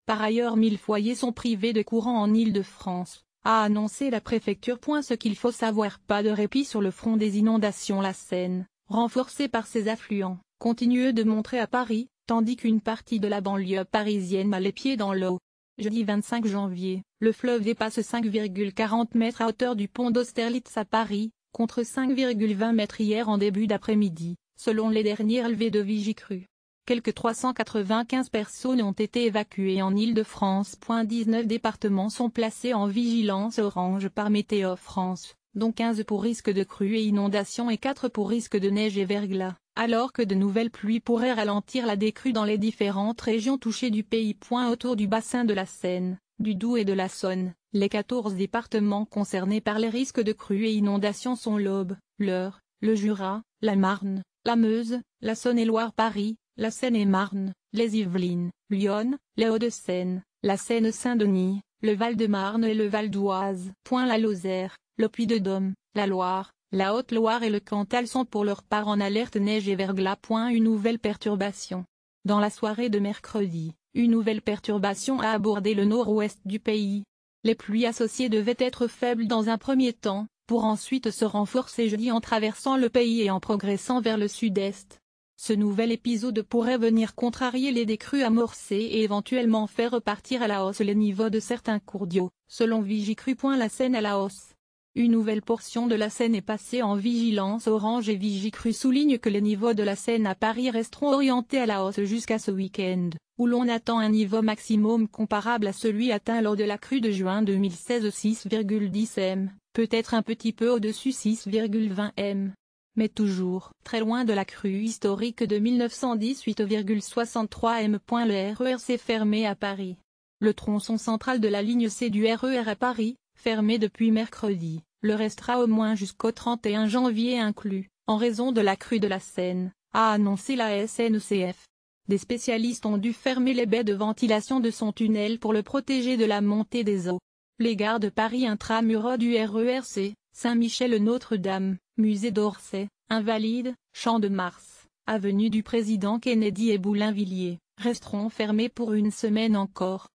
Par ailleurs 1000 foyers sont privés de courant en Île-de-France, a annoncé la préfecture. Ce qu'il faut savoir, pas de répit sur le front des inondations. La Seine, renforcée par ses affluents, continue de monter à Paris, tandis qu'une partie de la banlieue parisienne a les pieds dans l'eau. Jeudi 25 janvier, le fleuve dépasse 5,40 mètres à hauteur du pont d'Austerlitz à Paris, contre 5,20 mètres hier en début d'après-midi, selon les derniers relevés de Vigicru. Quelque 395 personnes ont été évacuées en Île-de-France. 19 départements sont placés en vigilance orange par Météo France, dont 15 pour risque de crue et inondation et 4 pour risque de neige et verglas, alors que de nouvelles pluies pourraient ralentir la décrue dans les différentes régions touchées du pays. Autour du bassin de la Seine, du Doubs et de la Saône, les 14 départements concernés par les risques de crue et inondation sont l'Aube, l'Eure, le Jura, la Marne, la Meuse, la Saône-et-Loire, Paris, la Seine-et-Marne, les Yvelines, Lyon, les Hauts-de-Seine, la Seine-Saint-Denis, le Val-de-Marne et le Val-d'Oise. La Lozère, le Puy-de-Dôme, la Loire, la Haute-Loire et le Cantal sont pour leur part en alerte neige et verglas. Une nouvelle perturbation. Dans la soirée de mercredi, une nouvelle perturbation a abordé le nord-ouest du pays. Les pluies associées devaient être faibles dans un premier temps, pour ensuite se renforcer jeudi en traversant le pays et en progressant vers le sud-est. Ce nouvel épisode pourrait venir contrarier les décrues amorcées et éventuellement faire repartir à la hausse les niveaux de certains cours d'eau, selon Vigicru. La Seine à la hausse. Une nouvelle portion de la Seine est passée en vigilance orange et Vigicru souligne que les niveaux de la Seine à Paris resteront orientés à la hausse jusqu'à ce week-end, où l'on attend un niveau maximum comparable à celui atteint lors de la crue de juin 2016, 6,10 m, peut-être un petit peu au-dessus 6,20 m. Mais toujours très loin de la crue historique de 1918,63 m. Le RER s'est fermé à Paris. Le tronçon central de la ligne C du RER à Paris, fermé depuis mercredi, le restera au moins jusqu'au 31 janvier inclus, en raison de la crue de la Seine, a annoncé la SNCF. Des spécialistes ont dû fermer les baies de ventilation de son tunnel pour le protéger de la montée des eaux. Les gares de Paris intramuros du RER-C, Saint-Michel-Notre-Dame, Musée d'Orsay, Invalides, Champ de Mars, Avenue du Président Kennedy et Boulainvilliers, resteront fermés pour une semaine encore.